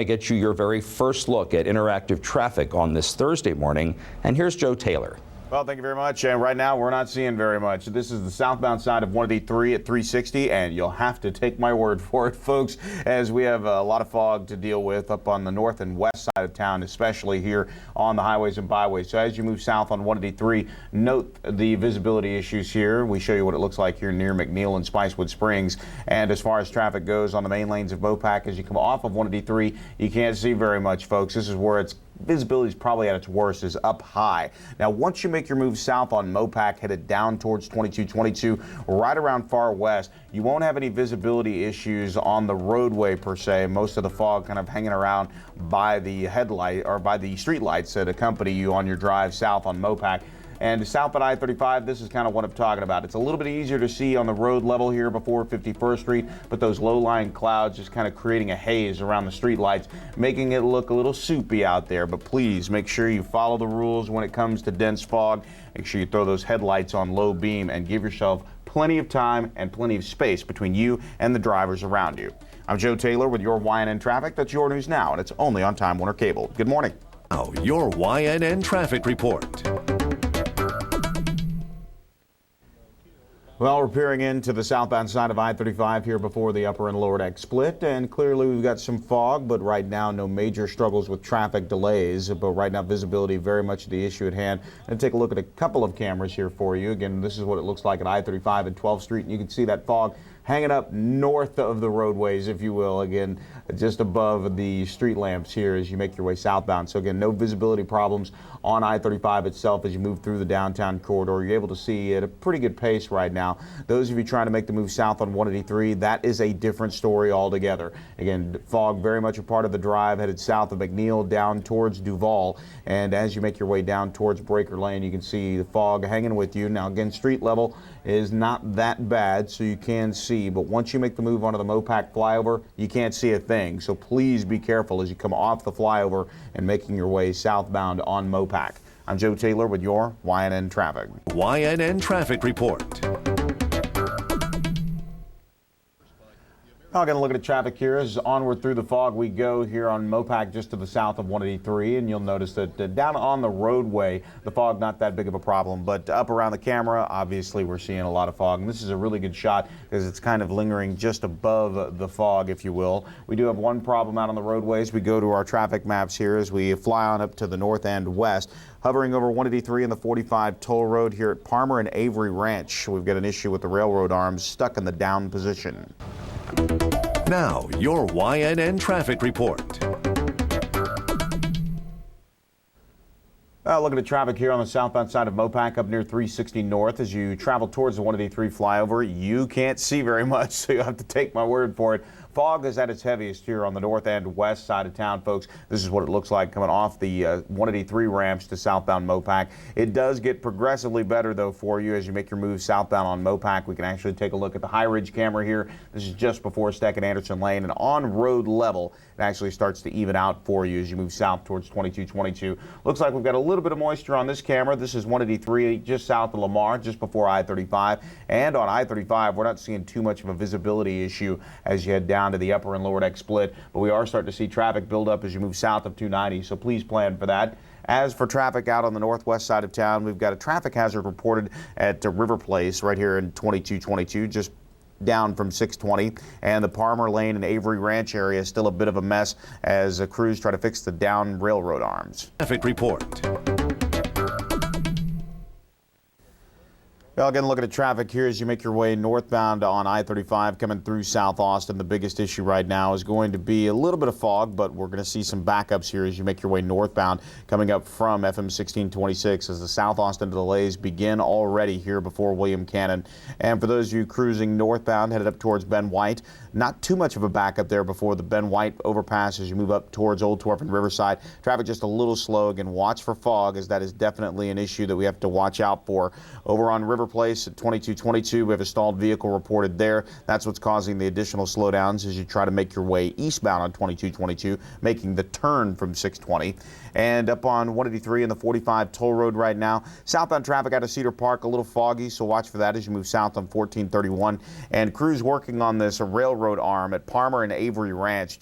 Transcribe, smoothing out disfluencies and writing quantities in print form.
I get you your very first look at interactive traffic on this Thursday morning, and here's Joe Taylor. Well, thank you very much. And right now, we're not seeing very much. This is the southbound side of 183 at 360, and you'll have to take my word for it, folks, as we have a lot of fog to deal with up on the north and west side of town, especially here on the highways and byways. So as you move south on 183, note the visibility issues here. We show you what it looks like here near McNeil and Spicewood Springs. And as far as traffic goes on the main lanes of Mopac, as you come off of 183, you can't see very much, folks. This is where visibility is probably at its worst, is up high. Now, once you make your move south on Mopac, headed down towards 2222, right around Far West, you won't have any visibility issues on the roadway per se. Most of the fog kind of hanging around by the headlight or by the street lights that accompany you on your drive south on Mopac. And south at I-35, this is kind of what I'm talking about. It's a little bit easier to see on the road level here before 51st Street, but those low-lying clouds just kind of creating a haze around the street lights, making it look a little soupy out there. But please make sure you follow the rules when it comes to dense fog. Make sure you throw those headlights on low beam and give yourself plenty of time and plenty of space between you and the drivers around you. I'm Joe Taylor with your YNN Traffic. That's your news now, and it's only on Time Warner Cable. Good morning. Now, your YNN Traffic Report. Well, we're peering into the southbound side of I-35 here before the upper and lower deck split, and clearly we've got some fog, but right now no major struggles with traffic delays. But right now visibility very much the issue at hand. And take a look at a couple of cameras here for you. Again, this is what it looks like at I-35 and 12th Street, and you can see that fog hanging up north of the roadways, if you will, again, just above the street lamps here as you make your way southbound. So again, no visibility problems on I-35 itself as you move through the downtown corridor. You're able to see at a pretty good pace right now. Those of you trying to make the move south on 183, that is a different story altogether. Again, fog very much a part of the drive, headed south of McNeil down towards Duval. And as you make your way down towards Breaker Lane, you can see the fog hanging with you. Now again, street level is not that bad, so you can see, but once you make the move onto the Mopac flyover, you can't see a thing. So please be careful as you come off the flyover and making your way southbound on Mopac. I'm Joe Taylor with your YNN Traffic. YNN Traffic Report. Now, going to look at the traffic here as onward through the fog we go here on Mopac just to the south of 183, and you'll notice that down on the roadway, the fog not that big of a problem, but up around the camera, obviously we're seeing a lot of fog, and this is a really good shot because it's kind of lingering just above the fog, if you will. We do have one problem out on the roadways. We go to our traffic maps here as we fly on up to the north and west. Hovering over 183 and the 45 toll road here at Palmer and Avery Ranch. We've got an issue with the railroad arms stuck in the down position. Now, your YNN Traffic Report. Look at the traffic here on the southbound side of Mopac up near 360 North. As you travel towards the 183 flyover, you can't see very much, so you'll have to take my word for it. Fog is at its heaviest here on the north and west side of town, folks. This is what it looks like coming off the 183 ramps to southbound Mopac. It does get progressively better, though, for you as you make your move southbound on Mopac. We can actually take a look at the High Ridge camera here. This is just before Steck and Anderson Lane, and on road level, it actually starts to even out for you as you move south towards 2222. Looks like we've got a little bit of moisture on this camera. This is 183 just south of Lamar, just before I-35. And on I-35, we're not seeing too much of a visibility issue as you head down to the upper and lower deck split, but we are starting to see traffic build up as you move south of 290, so please plan for that. As for traffic out on the northwest side of town, we've got a traffic hazard reported at River Place right here in 2222, just down from 620, and the Palmer Lane and Avery Ranch area is still a bit of a mess as crews try to fix the down railroad arms. Traffic Report. Well, again, look at the traffic here as you make your way northbound on I-35 coming through South Austin. The biggest issue right now is going to be a little bit of fog, but we're going to see some backups here as you make your way northbound coming up from FM 1626 as the South Austin delays begin already here before William Cannon. And for those of you cruising northbound headed up towards Ben White, not too much of a backup there before the Ben White overpass as you move up towards Old Torf and Riverside. Traffic just a little slow. Again, watch for fog as that is definitely an issue that we have to watch out for. Over on River Place at 2222, we have a stalled vehicle reported there. That's what's causing the additional slowdowns as you try to make your way eastbound on 2222, making the turn from 620. And up on 183 and the 45 toll road right now, southbound traffic out of Cedar Park, a little foggy, so watch for that as you move south on 1431. And crews working on this railroad arm at Palmer and Avery Ranch.